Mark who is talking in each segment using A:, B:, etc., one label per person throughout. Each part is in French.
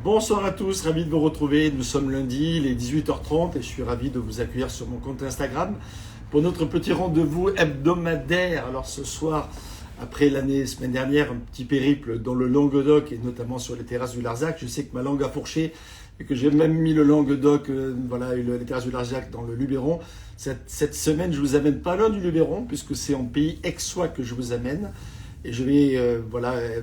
A: Bonsoir à tous, ravi de vous retrouver. Nous sommes lundi, il est 18h30 et je suis ravi de vous accueillir sur mon compte Instagram pour notre petit rendez-vous hebdomadaire. Alors ce soir, après semaine dernière, un petit périple dans le Languedoc et notamment sur les terrasses du Larzac. Je sais que ma langue a fourché et que j'ai même mis le Languedoc, et les terrasses du Larzac dans le Luberon. Cette semaine, je vous amène pas loin du Luberon puisque c'est en pays aixois que je vous amène. Et je vais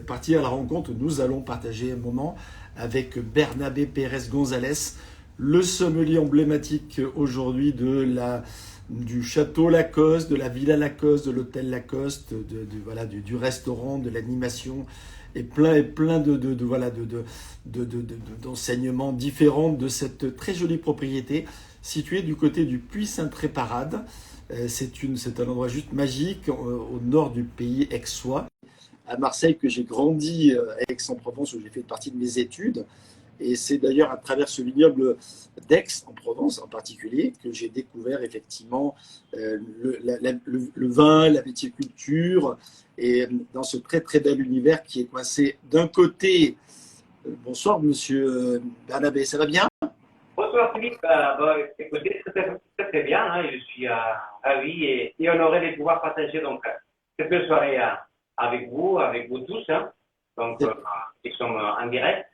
A: partir à la rencontre. Nous allons partager un moment avec Bernabé Pérez González, le sommelier emblématique aujourd'hui du château Lacoste, de la Villa Lacoste, de l'hôtel Lacoste, du restaurant, de l'animation et plein d'enseignements différents de cette très jolie propriété située du côté du Puy-Saint-Tréparade. C'est un endroit juste magique au nord du pays aixois. À Marseille que j'ai grandi, à Aix-en-Provence où j'ai fait partie de mes études. Et c'est d'ailleurs à travers ce vignoble d'Aix-en-Provence en particulier que j'ai découvert effectivement le vin, la viticulture et dans ce très très bel univers qui est coincé d'un côté. Bonsoir Monsieur Bernabé, ça va bien?
B: Bonsoir Philippe, écoutez, très bien, hein, je suis ravi et honoré de pouvoir partager donc cette belle soirée avec vous tous, hein, donc qui sommes en direct.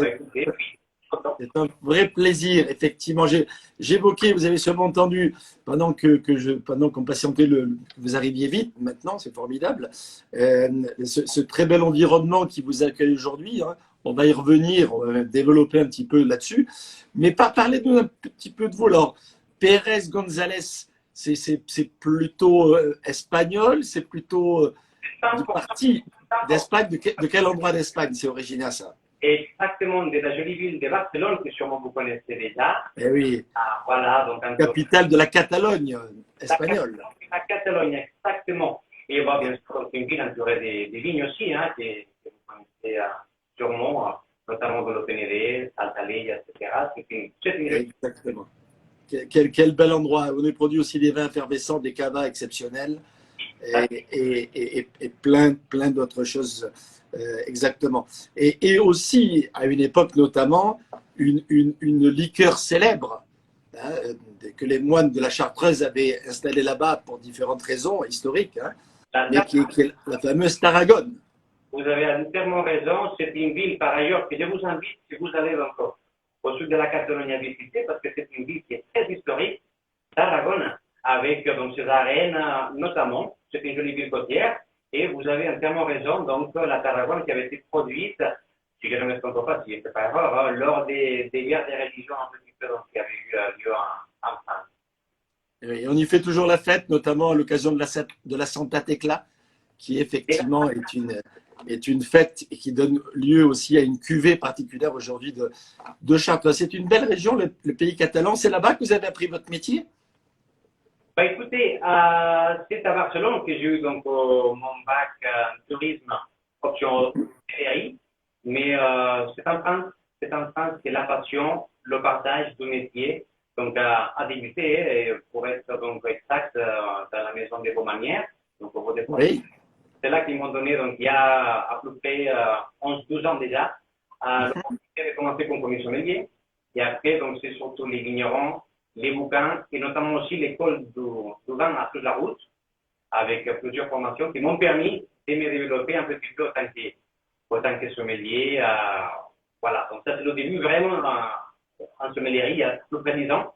B: Écoutez, puis, content.
A: C'est un vrai plaisir, effectivement. J'évoquais, vous avez sûrement entendu, pendant qu'on patientait, que vous arriviez vite, maintenant, c'est formidable, ce très bel environnement qui vous accueille aujourd'hui. Hein. On va y revenir, on va développer un petit peu là-dessus. Mais parlez-nous un petit peu de vous. Alors, Pérez González, c'est plutôt espagnol, c'est plutôt du parti d'Espagne. De quel endroit d'Espagne c'est originaire ça?
B: Exactement de la jolie ville de Barcelone que sûrement vous connaissez déjà.
A: Eh oui,
B: Voilà, donc
A: capitale de la Catalogne espagnole.
B: La Catalogne, exactement. Et bah, bien sûr, c'est une ville entourée des vignes aussi, hein, que vous connaissez sûrement, notamment de l'Openere, Saltalella, etc. C'est une
A: Exactement. Quel bel endroit. On y produit aussi des vins effervescents, des cavas exceptionnels et plein d'autres choses. Exactement. Et aussi, à une époque notamment, une liqueur célèbre hein, que les moines de la Chartreuse avaient installée là-bas pour différentes raisons historiques, hein, mais qui est la fameuse Tarragone.
B: Vous avez entièrement raison. C'est une ville, par ailleurs, que je vous invite, si vous allez encore au sud de la Catalogne à visiter, parce que c'est une ville qui est très historique, Tarragone, avec donc ses arènes notamment. C'est une jolie ville côtière. Et vous avez entièrement raison. Donc, la Tarragone qui avait été produite, si je ne me trompe pas, si je ne fais pas erreur, hein, lors des guerres des religions un petit peu donc, qui avaient eu lieu en France.
A: Et on y fait toujours la fête, notamment à l'occasion de la Santa Tecla, qui effectivement est une fête et qui donne lieu aussi à une cuvée particulière aujourd'hui de Chartres. C'est une belle région, le pays catalan. C'est là-bas que vous avez appris votre métier?
B: Bah, écoutez, c'est à Barcelone que j'ai eu donc mon bac en tourisme option hôtellerie, mais c'est en France que la passion, le partage du métier donc a débuté et pour être donc exact dans la maison des Beaumanières, donc au Beau
A: Oui.
B: c'est là qu'ils m'ont donné donc il y a à peu près 11-12 ans déjà l'opportunité de commencer comme commis sommelier et après donc c'est surtout les vignerons, les bouquins et notamment aussi l'école du vin à toute la route avec plusieurs formations qui m'ont permis de me développer un petit peu en tant que sommelier. Voilà, donc ça c'est le début vraiment en sommellerie il y a plus près de 10 ans.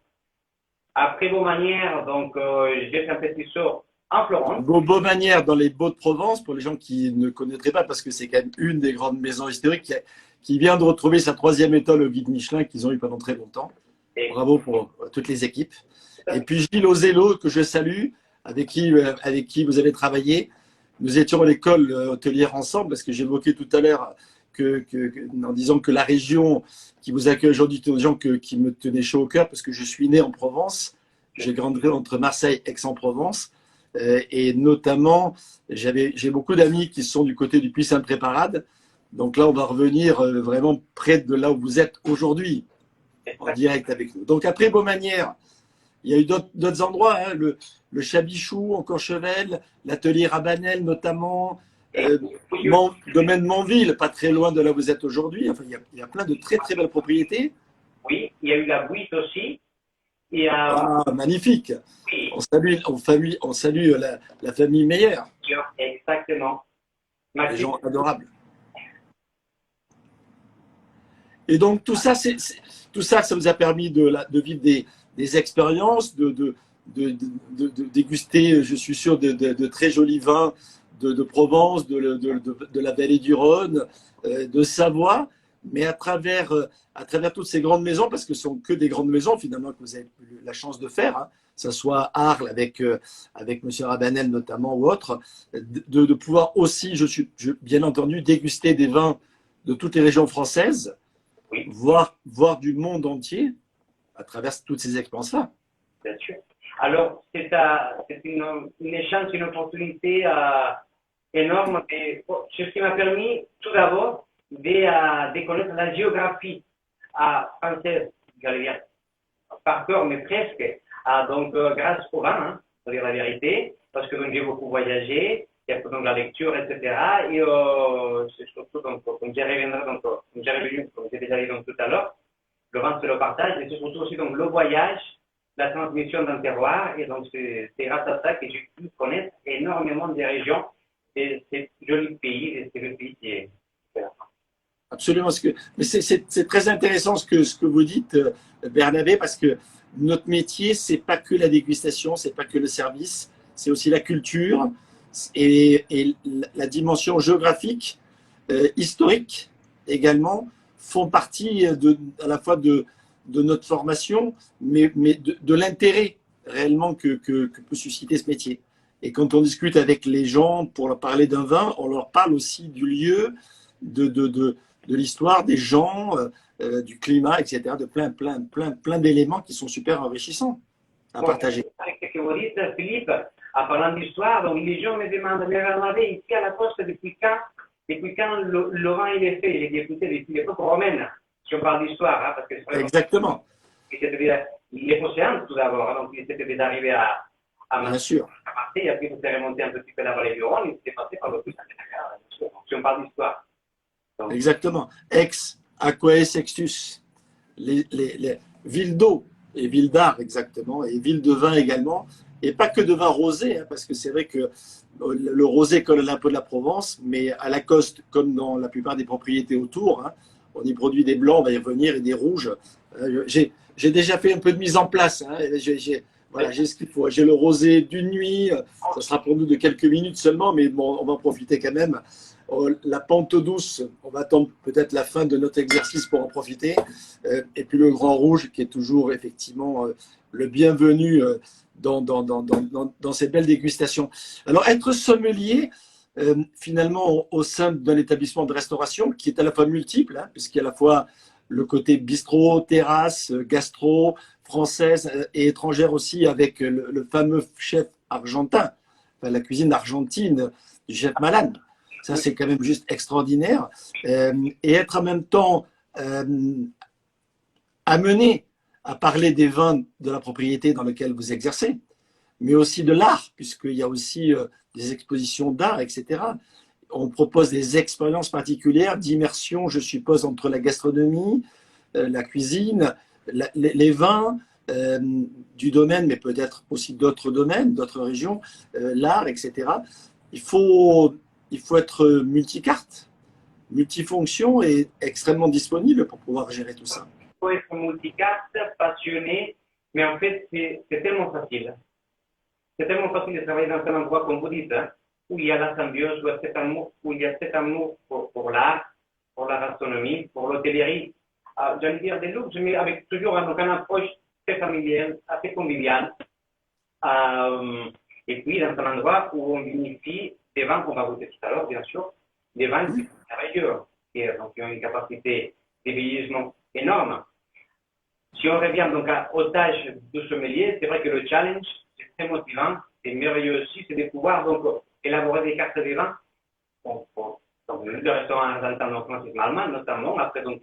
B: Après vos manières, donc j'ai fait un petit saut en Florence.
A: Beaumanière dans les Baux-de-Provence, pour les gens qui ne connaîtraient pas, parce que c'est quand même une des grandes maisons historiques qui vient de retrouver sa 3e étoile au guide Michelin qu'ils ont eu pendant très longtemps. Bravo pour toutes les équipes. Et puis Gilles Ozello, que je salue, avec qui vous avez travaillé. Nous étions à l'école hôtelière ensemble, parce que j'évoquais tout à l'heure en disant que la région qui vous accueille aujourd'hui, c'est des gens qui me tenaient chaud au cœur, parce que je suis né en Provence. J'ai grandi entre Marseille et Aix-en-Provence. Et notamment, j'ai beaucoup d'amis qui sont du côté du Puy-Saint-Tréparade. Donc là, on va revenir vraiment près de là où vous êtes aujourd'hui, en direct avec nous. Donc après Beaumanière, il y a eu d'autres endroits, hein, le Chabichou en Courchevel, l'atelier Rabanel notamment, Domaine Montville, pas très loin de là où vous êtes aujourd'hui. Enfin, il y a plein de très très belles propriétés.
B: Oui, il y a eu la Buite aussi. Et,
A: Ah, magnifique.
B: oui,
A: On salue la famille Meyer,
B: exactement.
A: des
B: Maxime,
A: gens adorables. Et donc tout ça, ça vous a permis de vivre des expériences, de déguster, je suis sûr, de très jolis vins de Provence, de la vallée du Rhône, de Savoie, mais à travers toutes ces grandes maisons, parce que ce sont que des grandes maisons finalement que vous avez eu la chance de faire, hein, que ce soit Arles avec Monsieur Rabanel notamment ou autre, de pouvoir aussi, bien entendu, déguster des vins de toutes les régions françaises,
B: oui,
A: voir du monde entier à travers toutes ces expériences-là.
B: bien sûr. Alors, c'est une chance, une opportunité énorme. Et, c'est ce qui m'a permis, tout d'abord, de connaître la géographie française, j'allais dire, par cœur, mais presque. Donc, grâce au vin, hein, pour dire la vérité, parce que j'ai beaucoup voyagé, il y a donc la lecture, etc. Et c'est surtout, donc, comme j'y reviendrai, donc, comme j'ai revenu, comme j'ai déjà dit donc, tout à l'heure, le vin, c'est le partage, et c'est surtout aussi donc, le voyage, la transmission d'un terroir. Et donc, c'est grâce à ça que j'ai pu connaître énormément de régions et ces jolis pays, et c'est le pays qui est.
A: Absolument. Mais c'est très intéressant ce que vous dites, Bernabé, parce que notre métier, c'est pas que la dégustation, c'est pas que le service, c'est aussi la culture et la dimension géographique, historique également, font partie à la fois de notre formation, mais de l'intérêt réellement que peut susciter ce métier. Et quand on discute avec les gens pour leur parler d'un vin, on leur parle aussi du lieu, de l'histoire, des gens, du climat, etc., de plein d'éléments qui sont super enrichissants à
B: Bon,
A: partager.
B: avec ce que vous dites, Philippe, en parlant d'histoire, donc les gens me demandent, mais Bernabé, ici à la Coste, depuis quand le vin il est fait? Il est écouté depuis l'époque romaine, si on parle d'histoire, hein, parce que c'est vraiment
A: Exactement,
B: les océans tout d'abord, hein, donc il s'était d'arriver à
A: bien sûr.
B: Marseille, après il s'est remonté un petit peu la vallée du Rhône, il s'était passé par le plus si on parle d'histoire. Donc,
A: Exactement. Ex, aquae sextus. Les villes d'eau et villes d'art, exactement, et villes de vin également. Et pas que de vin rosé, hein, parce que c'est vrai que le rosé colle un peu de la Provence, mais à la Coste, comme dans la plupart des propriétés autour, hein, on y produit des blancs, on va y revenir, et des rouges. J'ai déjà fait un peu de mise en place. Hein, voilà, j'ai ce qu'il faut. J'ai le rosé d'une nuit. Ça sera pour nous de quelques minutes seulement, mais bon, on va en profiter quand même. La pente douce, on va attendre peut-être la fin de notre exercice pour en profiter. Et puis le grand rouge, qui est toujours effectivement le bienvenu dans ces belles dégustations. Alors, être sommelier, finalement, au sein d'un établissement de restauration qui est à la fois multiple, hein, puisqu'il y a à la fois le côté bistrot, terrasse, gastro, française et étrangère aussi, avec le fameux chef argentin, enfin, la cuisine argentine du chef Malan. Ça, c'est quand même juste extraordinaire. Et être en même temps amené à parler des vins de la propriété dans laquelle vous exercez, mais aussi de l'art, puisqu'il y a aussi des expositions d'art, etc. On propose des expériences particulières d'immersion, je suppose, entre la gastronomie, la cuisine, les vins du domaine, mais peut-être aussi d'autres domaines, d'autres régions, l'art, etc. Il faut être multicarte, multifonction et extrêmement disponible pour pouvoir gérer tout ça.
B: il faut être multicarte, passionné, mais en fait, c'est tellement facile. C'est tellement facile de travailler dans un endroit, comme vous dites, hein, où il y a la symbiose, où il y a cet amour pour l'art, pour la gastronomie, pour l'hôtellerie. J'allais dire des luxe, mais avec toujours une approche très familiale, assez conviviale. Et puis, dans un endroit où on vinifie des vins qu'on va goûter tout à l'heure, bien sûr, des vins qui sont merveilleux, qui ont une capacité de vieillissement énorme. Si on revient donc aux tâches de sommelier, c'est vrai que le challenge, c'est très motivant, c'est merveilleux aussi, c'est de pouvoir donc élaborer des cartes de vin. Donc, le restaurant argentin donc Francis Malman, notamment, après donc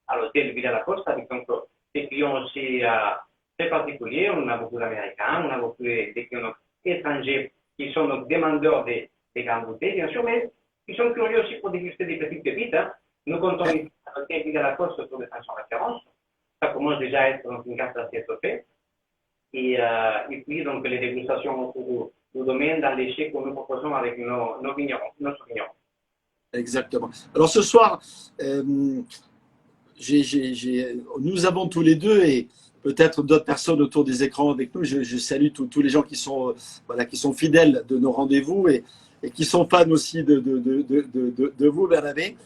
B: à l'hôtel Villa La Costa, avec donc des clients aussi très particuliers. On a beaucoup d'Américains, on a beaucoup de clients étrangers qui sont donc demandeurs des grandes bouteilles, bien sûr, mais qui sont curieux aussi pour déguster des petites pépites. Hein. Nous comptons ici à la Coste autour de 500 références. Ça commence déjà à être dans une carte assez étoffée. Et puis, donc, les dégustations autour du domaine dans les chais que nous proposons avec nos vignerons, notre vigneron.
A: Exactement. Alors ce soir, nous avons tous les deux et peut-être d'autres personnes autour des écrans avec nous. Je salue tous les gens qui sont, voilà, qui sont fidèles de nos rendez-vous et qui sont fans aussi de vous, Bernabé.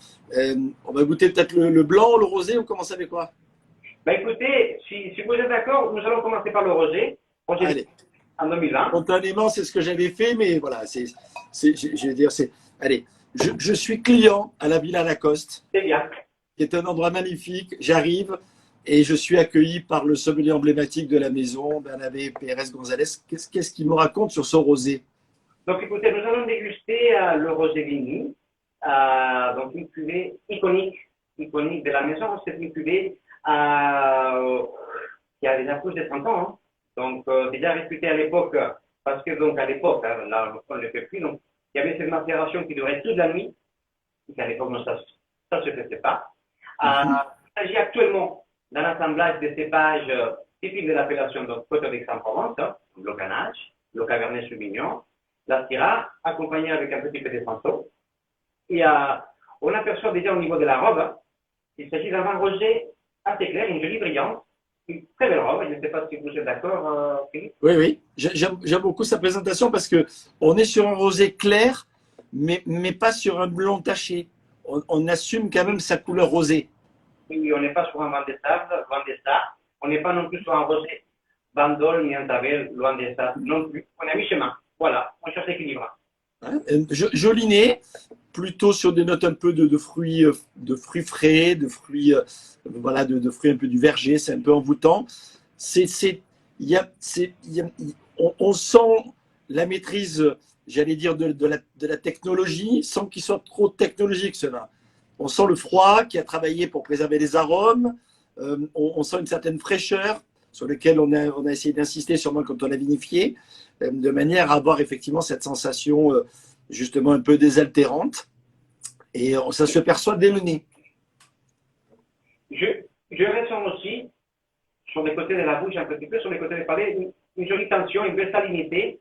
A: On va goûter peut-être le blanc, le rosé, ou commencer avec quoi?
B: Bah écoutez, si vous êtes d'accord, nous allons commencer par le rosé.
A: Allez.
B: En 2020.
A: Spontanément, c'est ce que j'avais fait, mais voilà, je vais dire, allez, je suis client à la Villa Lacoste.
B: C'est bien.
A: Qui est un endroit magnifique. J'arrive et je suis accueilli par le sommelier emblématique de la maison, Bernabé Pérez González. Qu'est-ce qu'il me raconte sur ce rosé?
B: Donc écoutez, nous allons déguster le rosé Vigny, donc une cuvée iconique de la maison. C'est une cuvée qui a déjà plus de 30 ans. Hein. Donc déjà réputée à l'époque, parce que donc à l'époque, hein, là on ne le fait plus, donc il y avait cette macération qui durait toute la nuit. Et à l'époque, ça ne se faisait pas. Il s'agit actuellement d'un assemblage de cépages typiques de l'appellation de Côte d'Aix-en-Provence, le Grenache, le Cabernet Sauvignon, la Syrah, accompagné avec un petit peu de Santo. Et on aperçoit déjà au niveau de la robe, il s'agit d'un vin rosé assez clair, une jolie brillante, une très belle robe. Je ne sais pas si vous êtes d'accord, Philippe.
A: Oui. J'aime beaucoup sa présentation parce qu'on est sur un rosé clair, mais pas sur un blond taché. On assume quand même sa couleur rosée.
B: Oui, on n'est pas sur un vin de sable, loin de ça. On n'est pas non plus sur un rosé bandol ni un tabel, loin de ça non plus. On est à mi-chemin. Voilà, on cherche l'équilibre.
A: Joli nez, plutôt sur des notes un peu de fruits frais, de fruits, voilà, de fruits un peu du verger, c'est un peu envoûtant. On sent la maîtrise, j'allais dire, de la technologie, sans qu'il soit trop technologique, ce vin. On sent le froid qui a travaillé pour préserver les arômes. On sent une certaine fraîcheur sur laquelle on a essayé d'insister sûrement quand on a vinifié, de manière à avoir effectivement cette sensation justement un peu désaltérante. Et ça se perçoit dès le nez.
B: Je ressens aussi, sur les côtés de la bouche, un petit peu, sur les côtés des palais, une jolie tension, une belle salinité,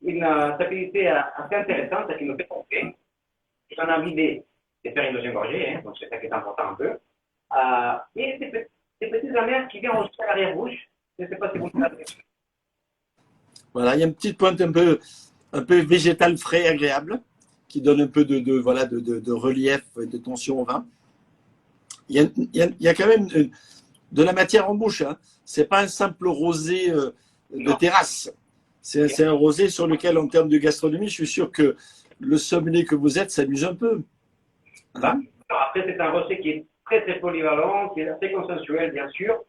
B: une stabilité assez intéressante qui nous fait penser. J'en ai envie de faire une deuxième gorgée, hein, donc c'est ça qui est important un peu. Et des petites amers qui viennent aussi à l'arrière-bouche. Je ne sais pas si vous le savez.
A: Voilà, il y a une petite pointe un peu végétale frais, agréable, qui donne un peu de relief et de tension au vin. Il y a quand même de la matière en bouche. Hein. Ce n'est pas un simple rosé de terrasse. C'est un rosé sur lequel, en termes de gastronomie, je suis sûr que le sommelier que vous êtes s'amuse un peu.
B: Hein? Après, c'est un rosé qui est très, très polyvalent, qui est assez consensuel, bien sûr.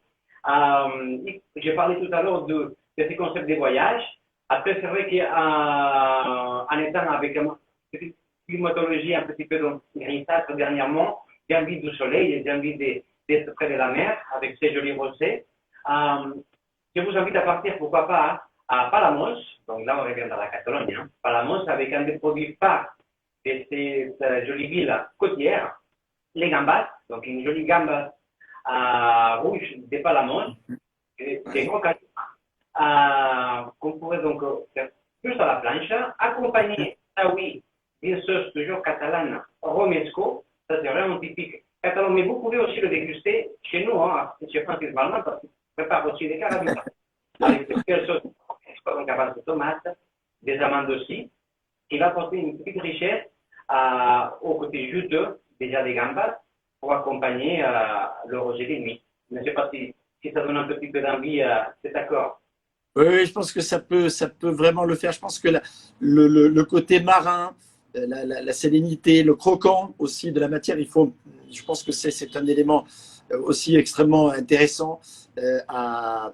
B: J'ai parlé tout à l'heure de ces concepts des voyages. Après, c'est vrai qu'en étant avec une petite climatologie un petit peu grisâtre dernièrement, j'ai envie du soleil, j'ai envie d'être près de la mer avec ces jolis rosés. Je vous invite à partir, pourquoi pas, à Palamos. Donc là, on revient dans la Catalogne. Hein. Palamos avec un des produits phares de cette jolie ville côtière, les gambas. Donc une jolie gambas rouge de Palamos, des gros canons, qu'on pourrait donc faire plus à la planche, accompagner, oui, d'une sauce toujours catalane, romesco. Ça, c'est vraiment typique catalan. Mais vous pouvez aussi le déguster chez nous, hein, chez Francis Malman, parce qu'il prépare aussi des carabines. Avec des sauces, donc à base de tomates, des amandes aussi, qui va apporter une petite richesse au côté juteux, déjà des gambas, pour accompagner le rosé des nuits. Je ne sais pas si ça donne un petit peu d'envie, cet accord.
A: Oui, je pense que ça peut vraiment le faire. Je pense que le côté marin, la salinité, le croquant aussi de la matière, je pense que c'est un élément aussi extrêmement intéressant à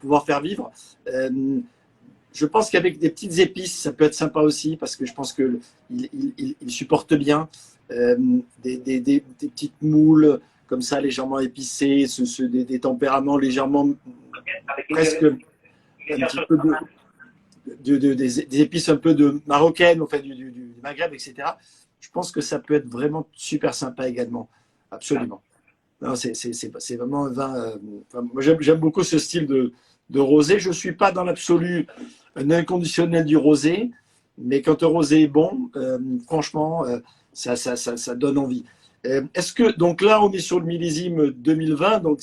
A: pouvoir faire vivre. Je pense qu'avec des petites épices, ça peut être sympa aussi, parce que je pense qu'il supporte bien des petites moules comme ça, légèrement épicées, des tempéraments légèrement presque un petit peu des épices un peu marocaines, enfin du Maghreb, etc. Je pense que ça peut être vraiment super sympa également. Absolument. Non, c'est vraiment un vin. Moi, j'aime beaucoup ce style de rosé. Je ne suis pas dans l'absolu un inconditionnel du rosé, mais quand un rosé est bon, franchement, ça donne envie. Est-ce que, donc là, on est sur le millésime 2020, donc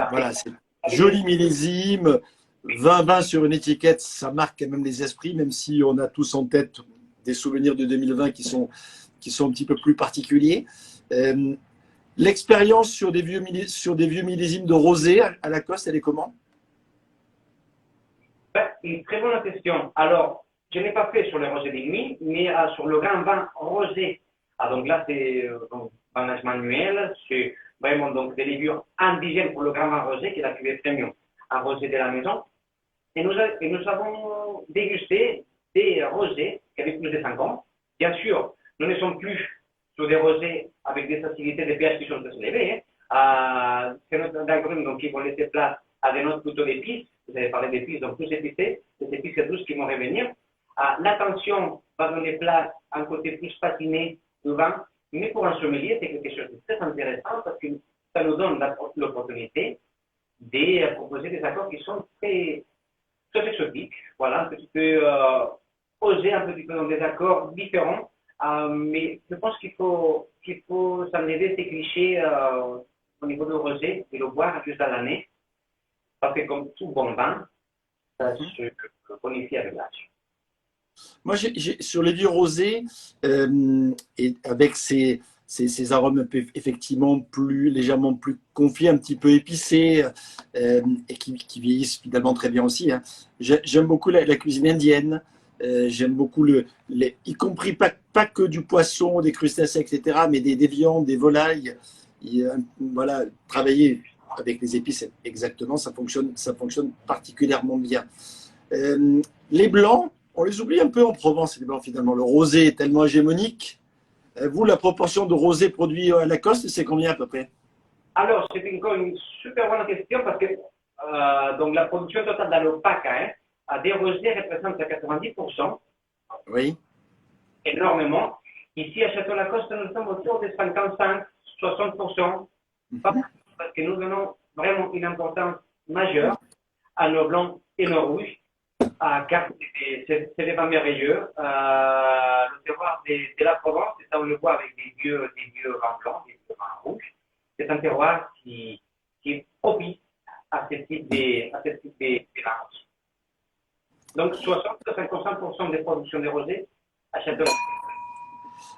A: voilà, c'est joli millésime, 20-20 sur une étiquette, ça marque quand même les esprits, même si on a tous en tête des souvenirs de 2020 qui sont un petit peu plus particuliers. L'expérience sur des vieux millésimes de rosé à Lacoste, elle est comment?
B: Une très bonne question. Alors, je n'ai pas fait sur le rosé d'aiguille, mais sur le grand vin rosé. Donc là, c'est vin manuel, c'est vraiment donc des levures indigènes pour le grand vin rosé, qui est la cuvée premium, un rosé de la maison. Et nous avons dégusté des rosés qui avaient plus de 5 ans. Bien sûr, nous ne sommes plus sur des rosés avec des acidités de pH qui sont très élevées. C'est notre agrumes donc qui vont laisser place à des notes plutôt d'épices. Vous avez parlé d'épices, donc plus épicées, des épices douces qui vont revenir. L'attention va donner place à un côté plus patiné du vin, mais pour un sommelier, c'est quelque chose de très intéressant parce que ça nous donne l'opportunité de proposer des accords qui sont très exotiques, voilà, un petit peu oser un petit peu dans des accords différents, mais je pense qu'il faut s'enlever ces clichés au niveau du rosé et le boire juste à l'année, parce que comme tout bon vin, ça se bonifie avec l'âge.
A: Moi, sur les vieux rosés, et avec ces arômes effectivement légèrement plus confits, un petit peu épicés, et qui vieillissent finalement très bien aussi. Hein. J'aime beaucoup la cuisine indienne. J'aime beaucoup y compris pas que du poisson, des crustacés, etc., mais des viandes, des volailles. Voilà, travailler avec les épices, exactement, ça fonctionne particulièrement bien. Les blancs, on les oublie un peu en Provence, les blancs finalement. Le rosé est tellement hégémonique. Vous, la proportion de rosé produit à Lacoste, c'est combien à peu près?
B: Alors, c'est une super bonne question parce que donc la production totale dans le PAC des rosés représente 90%.
A: Oui.
B: Énormément. Ici, à Château-Lacoste, nous sommes autour de 55-60%. Parce que nous donnons vraiment une importance majeure à nos blancs et nos rouges. Car c'est des vins merveilleux. Le terroir de la Provence, et ça on le voit avec des vieux vins blancs, des vieux vins rouges, c'est un terroir qui est propice à ce type de vins. Donc 60-55% des productions des rosés à Château.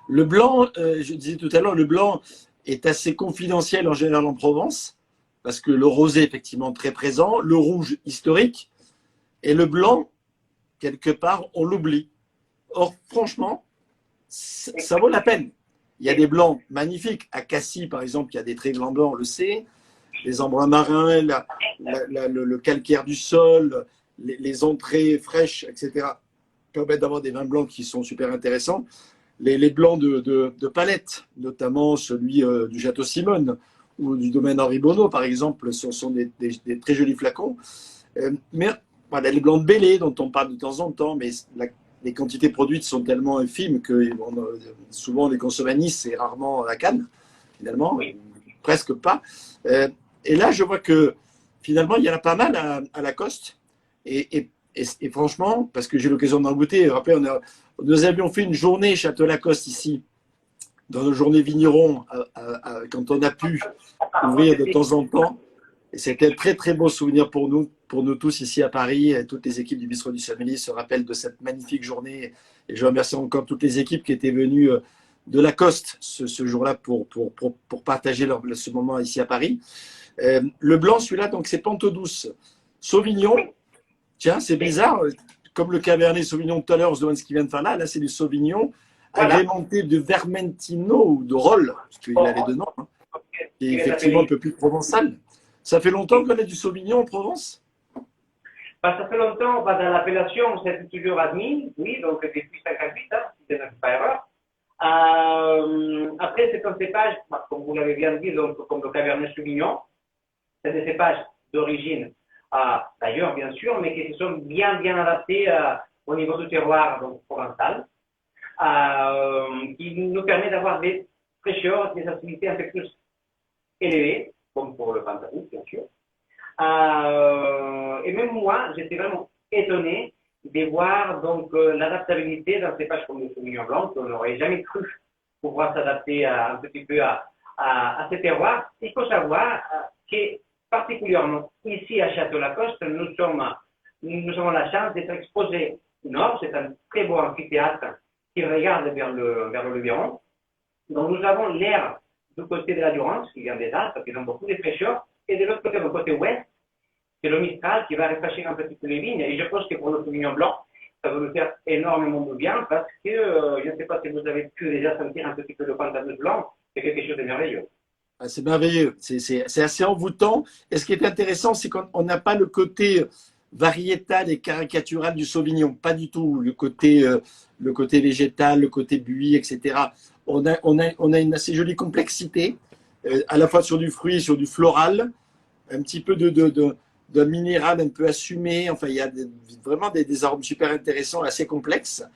A: Le blanc, je disais tout à l'heure, le blanc est assez confidentiel en général en Provence, parce que le rosé est effectivement très présent, le rouge historique, et le blanc, quelque part, on l'oublie. Or, franchement, ça vaut la peine. Il y a des blancs magnifiques. À Cassis, par exemple, il y a des très grands blancs, on le sait. Les embruns marins, le calcaire du sol, les entrées fraîches, etc., permettent d'avoir des vins blancs qui sont super intéressants. Les blancs de palette, notamment celui du Château Simone ou du domaine Henri Bonneau, par exemple, sont des très jolis flacons. Mais voilà, les blancs de Bélé, dont on parle de temps en temps, mais les quantités produites sont tellement infimes que souvent les consomment à Nice et rarement à la Cannes, finalement, oui. Presque pas. Et là, je vois que finalement, il y en a pas mal à Lacoste. Et franchement, parce que j'ai l'occasion d'en goûter, rappelez, nous avions fait une journée Château-Lacoste ici, dans nos journées vignerons, quand on a pu ouvrir de temps en temps. Et c'était un très très beau souvenir pour nous tous ici à Paris. Et toutes les équipes du Bistrot du Sommelier se rappellent de cette magnifique journée. Et je remercie encore toutes les équipes qui étaient venues de Lacoste ce jour-là pour partager ce moment ici à Paris. Le blanc, celui-là, donc c'est Pente Douce. Sauvignon, tiens, c'est bizarre. Comme le Cabernet Sauvignon tout à l'heure, on se demande ce qu'il vient de faire là. Là, c'est du Sauvignon agrémenté de Vermentino ou de Rolle, parce qu'il a les deux noms, hein, qui est effectivement un peu plus provençal. Ça fait longtemps qu'on a du Sauvignon en Provence?
B: Ça fait longtemps, dans l'appellation, c'est toujours admis, oui, donc depuis 58, hein, si je ne fais pas erreur. Après, c'est un cépage, comme vous l'avez bien dit, donc, comme le Cabernet Sauvignon, c'est des cépages d'origine, d'ailleurs, bien sûr, mais qui se sont bien adaptés au niveau du terroir donc, provençal. qui nous permet d'avoir des fraîcheurs, des acidités un peu plus élevées, comme pour le Pantagruel, bien sûr. Et même moi, j'étais vraiment étonné de voir donc l'adaptabilité d'un cépage comme le Sauvignon blanc, qu'on n'aurait jamais cru pouvoir s'adapter un petit peu à ces terroirs. Il faut savoir que particulièrement ici à Château-Lacoste, nous avons la chance d'être exposés au nord. C'est un très beau amphithéâtre qui regarde vers le Luberon. Donc nous avons l'air du côté de la Durance, qui vient des Alpes, qui ont beaucoup de fraîcheur, et de l'autre côté, du côté ouest, c'est le Mistral qui va rafraîchir un petit peu les vignes. Et je pense que pour le Sauvignon blanc, ça va nous faire énormément de bien parce que je ne sais pas si vous avez pu déjà sentir un petit peu le Pantagruel blanc, c'est quelque chose de merveilleux.
A: Ah, c'est merveilleux, c'est assez envoûtant. Et ce qui est intéressant, c'est qu'on n'a pas le côté variétal et caricatural du Sauvignon, pas du tout. Le côté végétal, le côté buis, etc. On a une assez jolie complexité, à la fois sur du fruit, sur du floral, un petit peu de minéral un peu assumé. Enfin, il y a vraiment des arômes super intéressants, assez complexes.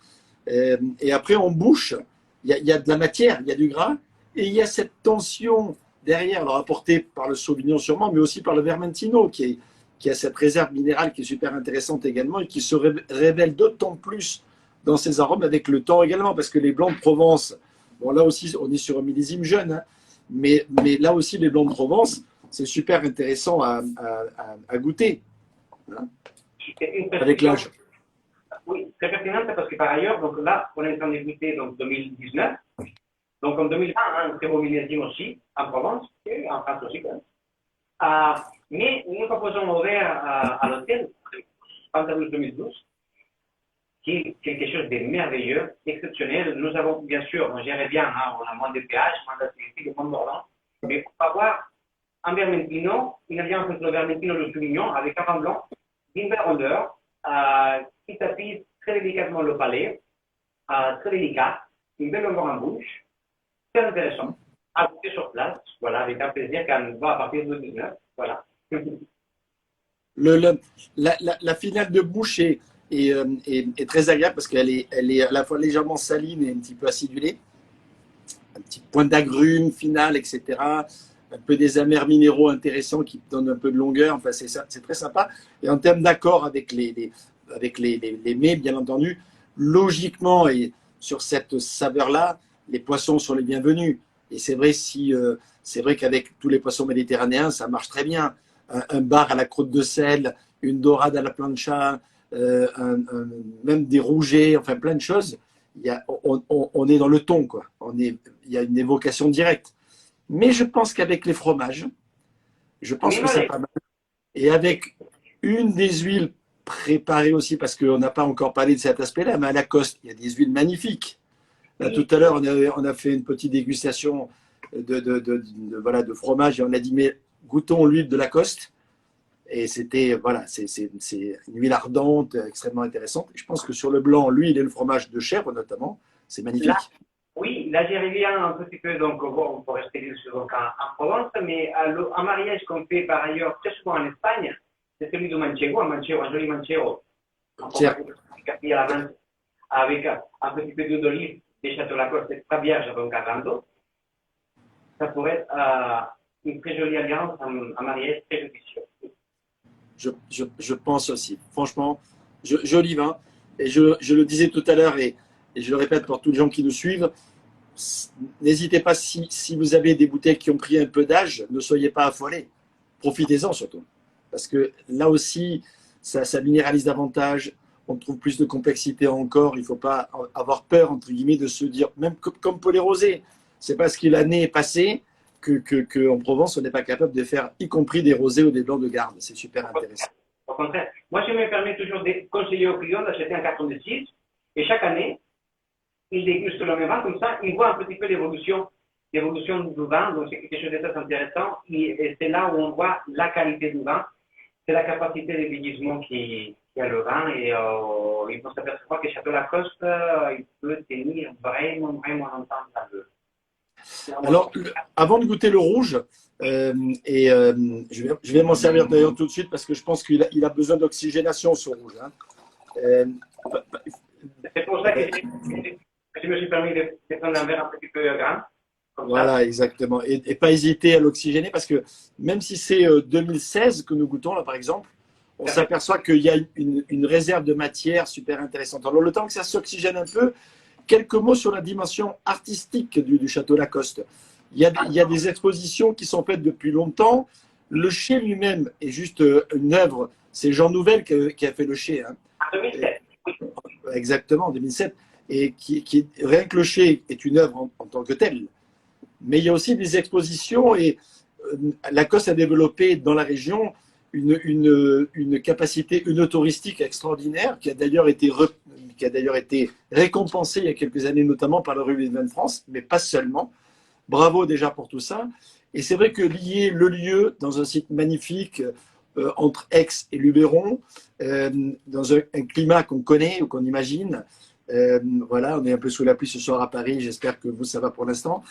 A: Et après, en bouche, il y a de la matière, il y a du gras, et il y a cette tension derrière, alors apportée par le Sauvignon sûrement, mais aussi par le Vermentino, qui a cette réserve minérale qui est super intéressante également et qui se révèle d'autant plus dans ses arômes avec le temps également, parce que les blancs de Provence, bon là aussi on est sur un millésime jeune, hein, mais là aussi les blancs de Provence, c'est super intéressant à goûter, hein, avec l'âge.
B: Oui, très pertinente parce que par ailleurs, donc là, on est en train de goûter donc 2019. Donc en 2020, un très beau millésime aussi, en Provence, et en France aussi quand même. Mais nous proposons ouvert à l'hôtel Pantagruel 2012, qui est quelque chose de merveilleux, exceptionnel. Nous avons bien sûr, on gère bien, hein, on a moins de pH, moins d'acidité, moins d'ordre, mais on va avoir un Vermentino, une alliance entre le Vermentino et le Sauvignon, avec un vin blanc d'une belle rondeur, qui tapisse très délicatement le palais, très délicat, une belle longueur en bouche, très intéressant, à goûter sur place, voilà, avec un plaisir qu'on va à partir de 2019, voilà.
A: La finale de bouche est très agréable parce qu'elle est à la fois légèrement saline et un petit peu acidulée. Un petit point d'agrumes final, etc. Un peu des amers minéraux intéressants qui donnent un peu de longueur. Enfin, c'est très sympa. Et en termes d'accord avec les mets, bien entendu, logiquement, et sur cette saveur-là, les poissons sont les bienvenus. Et c'est vrai qu'avec tous les poissons méditerranéens, ça marche très bien. Un bar à la croûte de sel, une dorade à la plancha, même des rougets, enfin plein de choses. On est dans le ton, quoi. Il y a une évocation directe. Mais je pense qu'avec les fromages, je pense que c'est pas mal. Et avec une des huiles préparées aussi, parce qu'on n'a pas encore parlé de cet aspect-là, mais à Lacoste, il y a des huiles magnifiques. Là, tout à l'heure, on a fait une petite dégustation de fromage et on a dit, mais goûtons l'huile de Lacoste. Et c'était, voilà, c'est une huile ardente, extrêmement intéressante. Et je pense que sur le blanc, l'huile et le fromage de chèvre notamment, c'est magnifique.
B: Là, oui, là j'y reviens un petit peu, donc bon, on peut rester donc, en Provence, mais un mariage qu'on fait par ailleurs très souvent en Espagne, c'est celui du Manchego, un joli Manchego, avec un petit peu d'huile d'olive des Château-Lacoste extra vierge, donc à Rando. Ça pourrait être une très jolie alliance, un mariage très judicieux.
A: Je pense aussi. Franchement, joli vin. Et je le disais tout à l'heure, et je le répète pour tous les gens qui nous suivent, n'hésitez pas, si vous avez des bouteilles qui ont pris un peu d'âge, ne soyez pas affolés. Profitez-en surtout. Parce que là aussi, ça minéralise davantage. On trouve plus de complexité encore. Il ne faut pas avoir peur, entre guillemets, de se dire, même comme pour les rosés, c'est parce que l'année est passée qu'en Provence, on n'est pas capable de faire, y compris des rosés ou des blancs de garde. C'est super intéressant.
B: Au contraire, moi, je me permets toujours de conseiller aux clients d'acheter un carton de 6 et chaque année, ils dégustent le même vin, comme ça, ils voient un petit peu l'évolution du vin. Donc, c'est quelque chose de très intéressant. Et c'est là où on voit la qualité du vin. C'est la capacité de vieillissement qui a le vin. Et il faut s'apercevoir que Château-Lacoste, il peut tenir vraiment, vraiment longtemps dans le.
A: Alors, avant de goûter le rouge, je vais m'en servir d'ailleurs tout de suite parce que je pense qu'il a besoin d'oxygénation ce rouge. Hein.
B: C'est pour ça que je me suis permis de prendre un verre un petit peu grand. Comme
A: Voilà,
B: ça.
A: exactement. Et pas hésiter à l'oxygéner parce que même si c'est 2016 que nous goûtons, là, par exemple, on s'aperçoit qu'il y a une réserve de matière super intéressante. Alors, le temps que ça s'oxygène un peu, quelques mots sur la dimension artistique du château Lacoste. Il y a des expositions qui sont faites depuis longtemps. Le chai lui-même est juste une œuvre. C'est Jean Nouvel qui a fait le chai. Hein.
B: En 2007, oui.
A: Exactement, en 2007. Et rien que le chai est une œuvre en tant que telle. Mais il y a aussi des expositions et Lacoste a développé dans la région une capacité touristique extraordinaire qui a d'ailleurs été récompensée il y a quelques années, notamment par le Revue de France, mais pas seulement. Bravo déjà pour tout ça. Et c'est vrai que lier le lieu dans un site magnifique entre Aix et Luberon, dans un climat qu'on connaît ou qu'on imagine, voilà, on est un peu sous la pluie ce soir à Paris, j'espère que vous, ça va pour l'instant.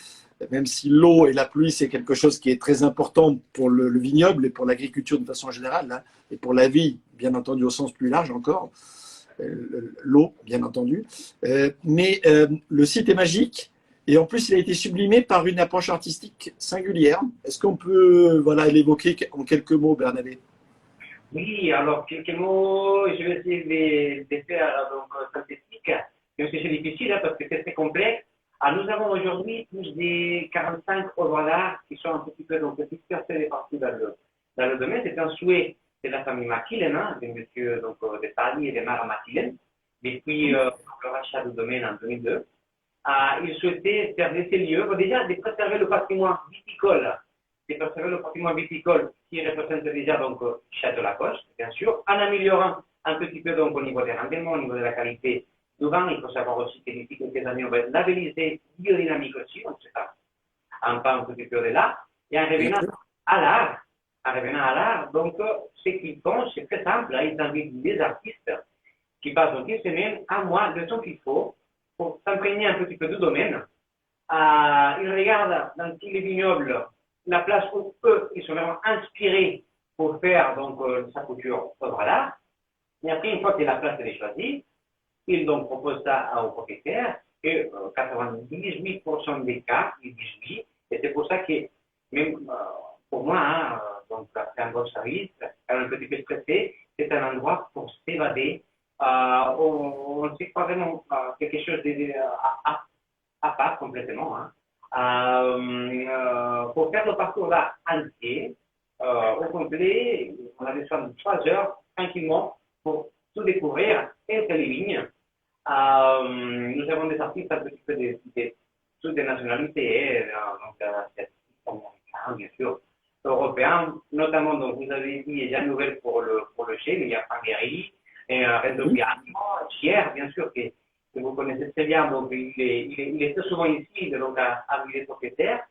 A: Même si l'eau et la pluie, c'est quelque chose qui est très important pour le vignoble et pour l'agriculture de façon générale, hein, et pour la vie, bien entendu, au sens plus large encore, l'eau, bien entendu. Mais le site est magique, et en plus, il a été sublimé par une approche artistique singulière. Est-ce qu'on peut voilà, l'évoquer en quelques mots, Bernabé?
B: Oui, alors quelques mots, je vais essayer de faire donc, synthétique, même si c'est difficile hein, parce que c'est très complexe. Alors, nous avons aujourd'hui plus de 45 œuvres d'art qui sont un petit peu donc, dispersées partout dans le domaine. C'est un souhait de la famille Maquillen, hein, de monsieur donc, de Paris et de Mara Maquillen, depuis le rachat du domaine en 2002. Ils souhaitaient faire de ces lieux, déjà de préserver le patrimoine viticole, qui représente déjà donc Château Lacoste, bien sûr, en améliorant un petit peu donc au niveau des rendements, au niveau de la qualité du vin. Il faut savoir aussi que d'ici quelques années, on va labelliser biodynamique aussi, donc c'est un pas un petit peu de là. Et en revenant à l'art, donc ce qu'ils font, c'est très simple, hein, ils invitent des artistes qui passent donc une semaine, un mois, le temps qu'il faut pour s'imprégner un petit peu du domaine. Ils regardent dans tous les vignobles la place où eux, ils sont vraiment inspirés pour faire donc sa couture œuvre d'art. Et après, une fois que la place est choisie, ils donc proposent ça aux propriétaires et 98% des cas, ils disent oui. Et c'est pour ça que même pour moi, hein, donc après un bon service, un petit peu stressé, c'est un endroit pour s'évader. On ne sait pas vraiment quelque chose à part complètement. Hein. Pour faire le parcours là entier, au complet, on a besoin de 3 heures tranquillement pour tout découvrir entre les lignes. Nous avons des artistes un petit peu de toutes les nationalités, donc américains, bien sûr, européens, notamment, donc vous avez dit Jean Nouvel pour le chef, mais il y a Pangueri, et Renaud Piano, Thiers, bien sûr, que vous connaissez très bien, donc il est très souvent ici, donc à Villers Propriétaire.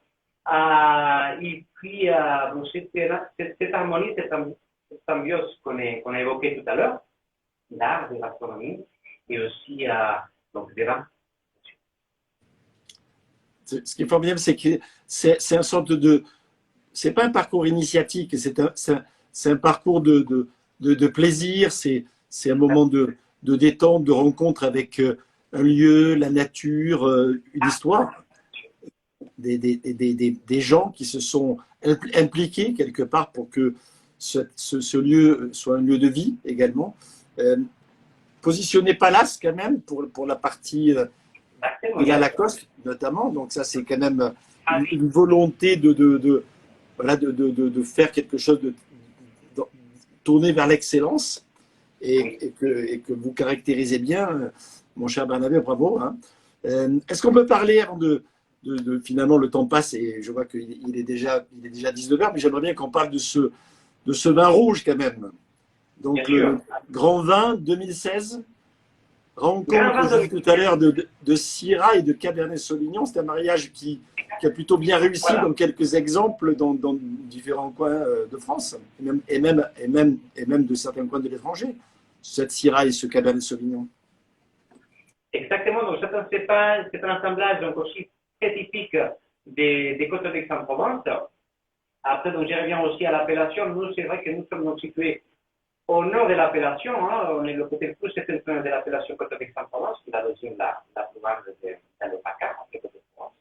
B: Et puis, bon, cette harmonie, cette symbiose qu'on a évoquée tout à l'heure, l'art, de l'astronomie, et aussi donc des vins.
A: Ce qui est formidable, c'est que c'est un sorte de. C'est pas un parcours initiatique, c'est un parcours de plaisir, c'est un moment de détente, de rencontre avec un lieu, la nature, une histoire, des gens qui se sont impliqués quelque part pour que ce lieu soit un lieu de vie également. Positionné Palace quand même pour la partie de la Lacoste notamment, donc ça c'est quand même une volonté voilà, de faire quelque chose de tourné vers l'excellence et que vous caractérisez bien, mon cher Bernabé, bravo. Hein. Est-ce qu'on peut parler avant finalement le temps passe et je vois qu'il est déjà 19h, mais j'aimerais bien qu'on parle de ce vin rouge quand même. Donc le Grand Vin 2016, rencontre tout à l'heure de Syrah et de Cabernet Sauvignon. C'est un mariage qui a plutôt bien réussi dans quelques exemples dans différents coins de France et même de certains coins de l'étranger, cette Syrah et ce Cabernet Sauvignon.
B: Exactement, donc c'est un cépage, c'est un assemblage donc aussi très typique des côtes d'Aix-en-Provence. Après, donc je reviens aussi à l'appellation. Nous, c'est vrai que nous sommes donc situés au nord de l'appellation, hein, on est le côté plus septentrional de l'appellation Côte-d'Aix-en-Provence, qui est la deuxième, la province de l'OPACA, en Côte-d'Aix-en-Provence,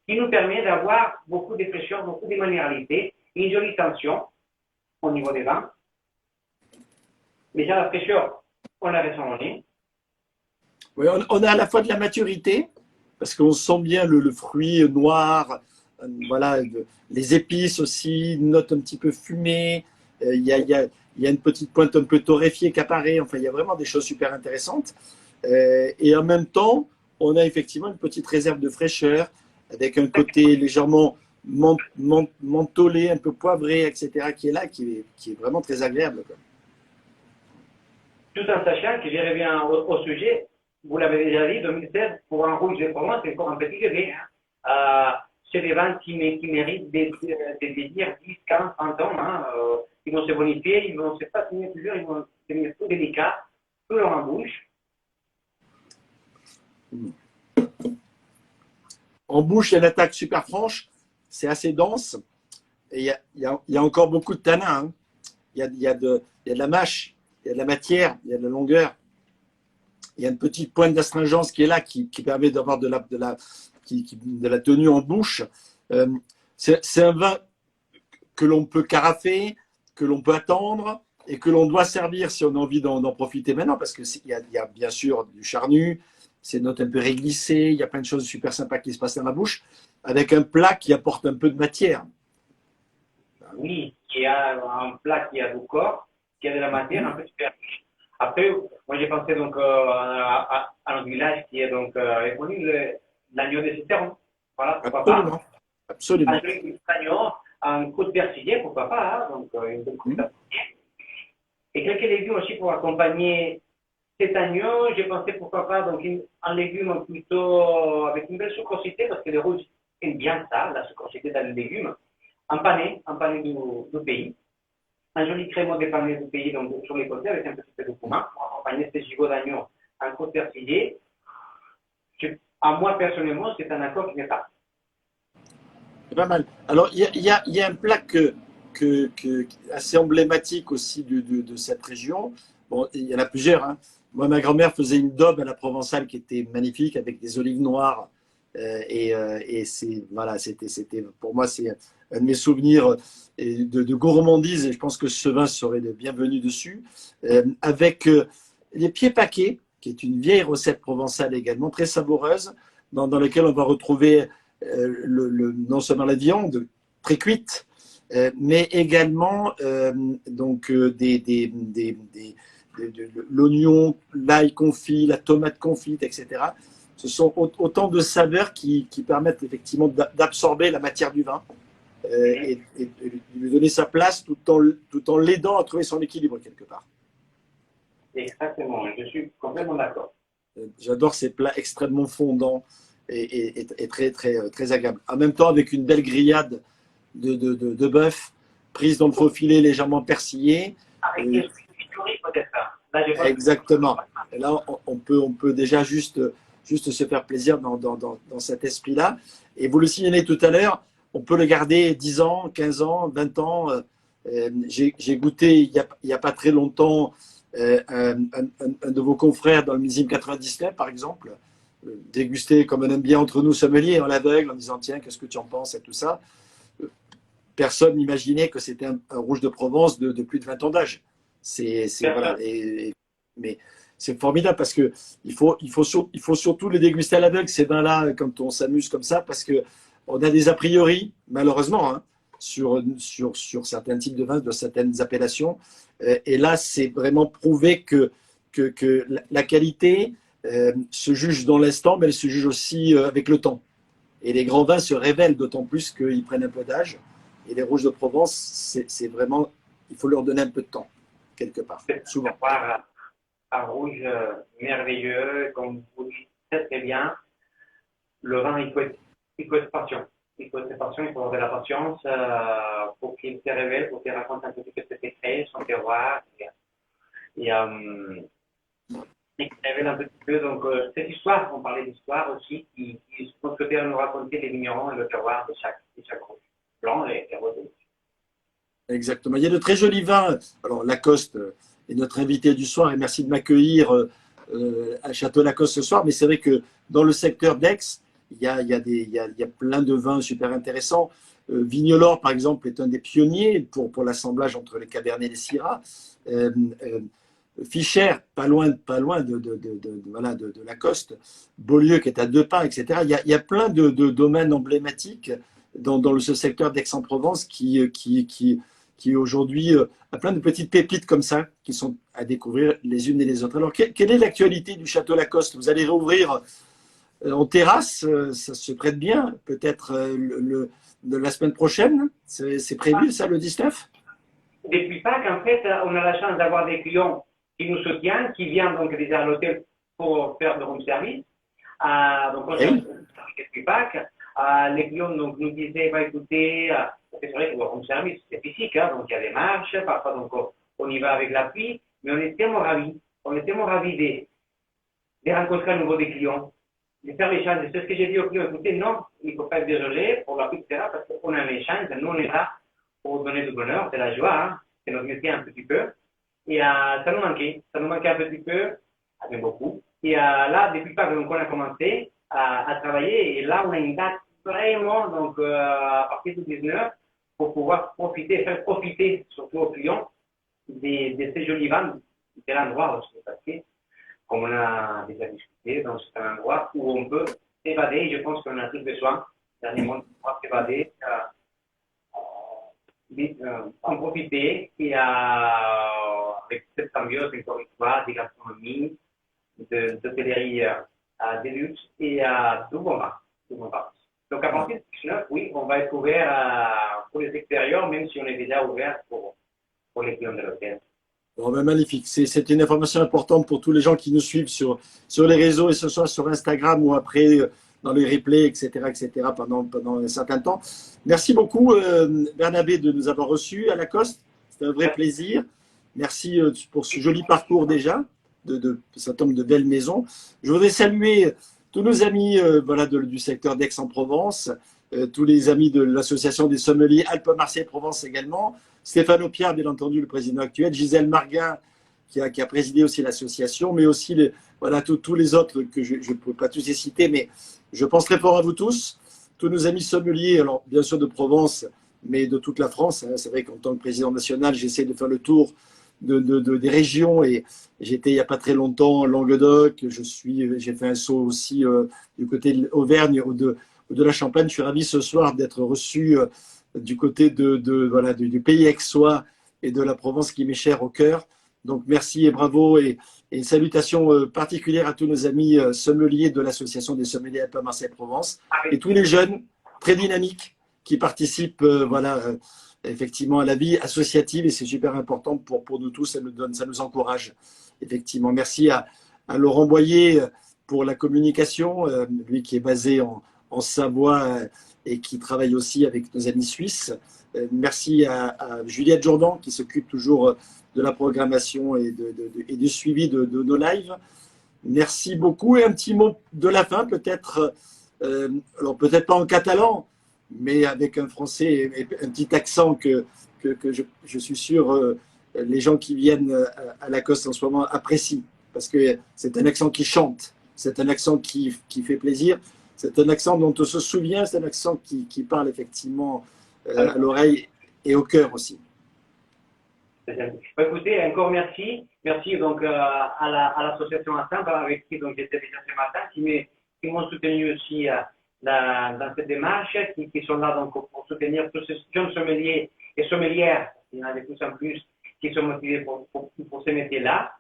B: qui nous permet d'avoir beaucoup de fraîcheur, beaucoup de minéralité, une jolie tension au niveau des vins. Déjà, la fraîcheur, on la ressent au nez.
A: Oui, on a à la fois de la maturité, parce qu'on sent bien le fruit noir, voilà, les épices aussi, une note un petit peu fumée, il y a une petite pointe un peu torréfiée qui apparaît, enfin il y a vraiment des choses super intéressantes. Et en même temps, on a effectivement une petite réserve de fraîcheur, avec un côté légèrement mentholé, un peu poivré, etc., qui est là, qui est vraiment très agréable, quoi.
B: Tout en sachant que je reviens au sujet, vous l'avez déjà dit, 2016, pour un rouge de Provence, c'est encore un petit bébé. Hein. C'est des vins qui méritent de dire 10, 15, 30 ans. Hein. Ils vont se bonifier, ils vont se patiner toujours, ils vont devenir plus délicats, plus longs en bouche.
A: En bouche, il y a une attaque super franche, c'est assez dense, et il y a encore beaucoup de tanin. Hein. Il y a de la mâche, il y a de la matière, il y a de la longueur. Il y a une petite pointe d'astringence qui est là, qui permet d'avoir de la tenue en bouche. C'est un vin que l'on peut carafer, que l'on peut attendre et que l'on doit servir si on a envie d'en profiter maintenant, parce qu'il y a bien sûr du charnu, c'est notes un peu réglissées, il y a plein de choses super sympas qui se passent dans la bouche, avec un plat qui apporte un peu de matière.
B: Oui, qui a un plat qui a du corps, qui a de la matière, un peu super riche. Après, moi j'ai pensé donc à un village qui est donc connu, l'agneau de Citeron. Voilà, pourquoi
A: Absolument.
B: pas.
A: Absolument.
B: Un joli agneau, un coup de persillé, pourquoi pas. Hein, donc une bonne coup de persillé. Et quelques légumes aussi pour accompagner cet agneau. J'ai pensé pourquoi pas donc un légume plutôt avec une belle sucrosité, parce que les rouges aiment bien ça, la sucrosité dans les légumes. Un pané du pays. Un joli crémeau dépané du pays donc, sur les côtés avec un petit peu de cumin pour accompagner ces gigots d'agneau en côte persillé. À moi, personnellement, c'est un accord qui n'est pas.
A: C'est pas mal. Alors, il y a un plat assez emblématique aussi de cette région. Bon, il y en a plusieurs. Hein. Moi, ma grand-mère faisait une daube à la provençale qui était magnifique avec des olives noires. Et c'est, voilà, pour moi, c'est un de mes souvenirs de gourmandise. Et je pense que ce vin serait le bienvenu dessus. Avec les pieds paquets, qui est une vieille recette provençale également, très savoureuse, dans laquelle on va retrouver non seulement la viande très cuite, mais également l'oignon, l'ail confit, la tomate confite, etc. Ce sont autant de saveurs qui permettent effectivement d'absorber la matière du vin et de lui donner sa place tout en l'aidant à trouver son équilibre quelque part.
B: Exactement, je suis complètement d'accord.
A: J'adore ces plats extrêmement fondants et très, très, très agréables. En même temps, avec une belle grillade de bœuf prise dans le faux filet légèrement persillé.
B: Avec des frites peut-être. Là, je pense
A: Exactement. Et là, on peut déjà juste se faire plaisir dans cet esprit-là. Et vous le signalez tout à l'heure, on peut le garder 10 ans, 15 ans, 20 ans. J'ai goûté il n'y a pas très longtemps un de vos confrères dans le millésime 99, par exemple, dégusté comme on aime bien entre nous sommeliers, en l'aveugle, en disant tiens, qu'est-ce que tu en penses et tout ça. Personne n'imaginait que c'était un rouge de Provence de plus de 20 ans d'âge. Voilà. Mais c'est formidable parce que il faut surtout les déguster à l'aveugle, ces vins-là, quand on s'amuse comme ça, parce que on a des a priori, malheureusement, hein, sur certains types de vins, de certaines appellations. Et là, c'est vraiment prouvé que la qualité se juge dans l'instant, mais elle se juge aussi avec le temps. Et les grands vins se révèlent d'autant plus qu'ils prennent un peu d'âge. Et les rouges de Provence, c'est vraiment, il faut leur donner un peu de temps, quelque part, souvent.
B: Un rouge merveilleux, comme vous dites très très bien. Le vin, il faut être patient. Il faut être patient, il faut avoir de la patience pour qu'il se révèle, pour qu'il raconte un petit peu ses secrets, son terroir. Et qui révèle un petit peu donc, cette histoire, on parlait d'histoire aussi, qui sont souhaités nous raconter les vignerons et le terroir de chaque rouge, blanc et rosé.
A: Exactement. Il y a de très jolis vins. Alors, Lacoste est notre invité du soir et merci de m'accueillir à Château Lacoste ce soir. Mais c'est vrai que dans le secteur d'Aix, il y a plein de vins super intéressants. Vignolor, par exemple, est un des pionniers pour l'assemblage entre les Cabernets et les Syrah. Euh, euh, Fischer, pas loin voilà, de Lacoste. Beaulieu, qui est à 2 pas, etc. Il y a plein de domaines emblématiques dans ce secteur d'Aix-en-Provence qui aujourd'hui a plein de petites pépites comme ça qui sont à découvrir les unes et les autres. Alors, quelle est l'actualité du Château Lacoste? Vous allez rouvrir en terrasse, ça se prête bien, peut-être de la semaine prochaine. C'est prévu, ça, le 19?
B: Depuis Pâques, en fait, on a la chance d'avoir des clients qui nous soutiennent, qui viennent donc déjà à l'hôtel pour faire de room service. Donc, on cherche depuis Pâques. Les clients donc, nous disaient, bah, écoutez, c'est vrai que le room service, c'est physique, hein, donc il y a des marches, parfois donc, on y va avec l'appui, mais on est tellement ravis. On est tellement ravis de rencontrer à nouveau des clients, de faire l'échange. C'est ce que j'ai dit aux clients, écoutez, non, il ne faut pas être désolé pour l'appui, etc., parce qu'on a un échange, nous on est là pour donner du bonheur, de la joie, hein, c'est notre métier un petit peu. Et ça nous manquait un petit peu, mais beaucoup. Et là, depuis pas donc on a commencé à travailler, et là on a une date vraiment, donc à partir du 19, pour pouvoir profiter, faire profiter surtout aux clients de ces jolis vins de l'endroit aussi, parce que, comme on a déjà discuté, donc c'est un endroit où on peut s'évader, je pense qu'on a tous besoin, dernièrement, de pouvoir s'évader, en profiter et avec cette ambiance, encore une fois, de gastronomie, d'hôtellerie de luxe et de bon vin. Donc, à partir du 19, oui, on va être ouvert pour les extérieurs, même si on est déjà ouvert pour les clients de l'hôtel.
A: Bon, ben, magnifique. C'est une information importante pour tous les gens qui nous suivent sur les réseaux et ce soit sur Instagram ou après dans les replays, etc., pendant un certain temps. Merci beaucoup, Bernabé, de nous avoir reçus à Lacoste. C'était un vrai plaisir. Merci pour ce joli parcours déjà, de cet homme de belles maisons. Je voudrais saluer tous nos amis voilà, du secteur d'Aix-en-Provence, tous les amis de l'association des sommeliers Alpes-Marseille-Provence également, Stéphane Opierre, bien entendu, le président actuel, Gisèle Marguin, qui a présidé aussi l'association, mais aussi voilà, tous les autres que je ne peux pas tous les citer, mais je pense très fort à vous tous nos amis sommeliers, alors bien sûr de Provence, mais de toute la France. Hein. C'est vrai qu'en tant que président national, j'essaie de faire le tour des régions et j'étais il n'y a pas très longtemps en Languedoc, j'ai fait un saut aussi du côté de l'Auvergne ou de la Champagne. Je suis ravi ce soir d'être reçu du côté voilà, du pays aixois et de la Provence qui m'est chère au cœur. Donc merci et bravo et une salutation particulière à tous nos amis sommeliers de l'association des sommeliers Alpes-Marseille-Provence et tous les jeunes très dynamiques qui participent voilà, effectivement à la vie associative et c'est super important pour nous tous, ça nous encourage effectivement. Merci à Laurent Boyer pour la communication, lui qui est basé en Savoie et qui travaille aussi avec nos amis suisses. Merci à Juliette Jourdan qui s'occupe toujours de la programmation et du suivi de nos lives. Merci beaucoup et un petit mot de la fin peut-être, alors peut-être pas en catalan, mais avec un français et un petit accent que je suis sûr les gens qui viennent à Lacoste en ce moment apprécient parce que c'est un accent qui chante, c'est un accent qui fait plaisir, c'est un accent dont on se souvient, c'est un accent qui parle effectivement à l'oreille et au cœur aussi.
B: Écoutez, encore merci. Merci donc à l'association Assemble avec qui donc j'étais déjà ce matin, qui m'ont soutenu aussi dans cette démarche, qui sont là donc pour soutenir tous ces jeunes sommeliers et sommelières. Il y en a de plus en plus qui sont motivés pour ce métier-là.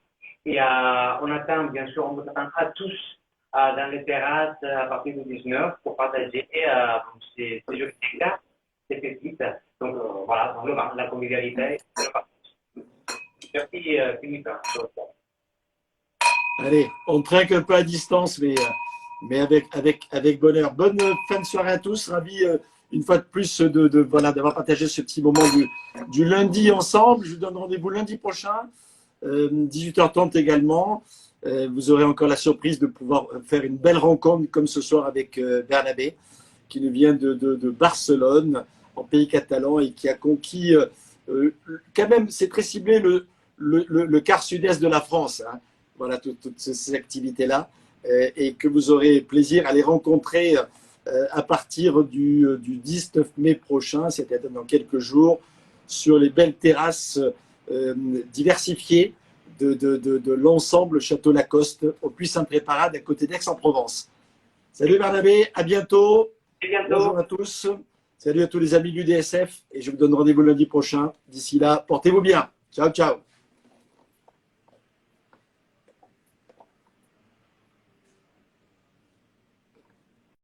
B: Et on attend, bien sûr, on vous attendra tous dans les terrasses à partir du 19 pour partager ces jolies cartes, ces pépites. Donc voilà, dans le vin, la convivialité. Merci Philippe.
A: Allez, on trinque un peu à distance, mais avec bonheur. Bonne fin de soirée à tous. Ravi une fois de plus voilà, d'avoir partagé ce petit moment du lundi ensemble. Je vous donne rendez-vous lundi prochain, 18h30 également. Vous aurez encore la surprise de pouvoir faire une belle rencontre comme ce soir avec Bernabé, qui nous vient de Barcelone, en pays catalan, et qui a conquis quand même, c'est très ciblé le quart sud-est de la France. Hein. Voilà, toutes ces activités-là. Et que vous aurez plaisir à les rencontrer à partir du 19 mai prochain, c'est-à-dire dans quelques jours, sur les belles terrasses diversifiées de l'ensemble Château Lacoste au Puy-Saint-Préparade à côté d'Aix-en-Provence. Salut Barnabé, à bientôt.
B: À bientôt.
A: Bonjour à tous. Salut à tous les amis du DSF et je vous donne rendez-vous lundi prochain. D'ici là, portez-vous bien. Ciao, ciao.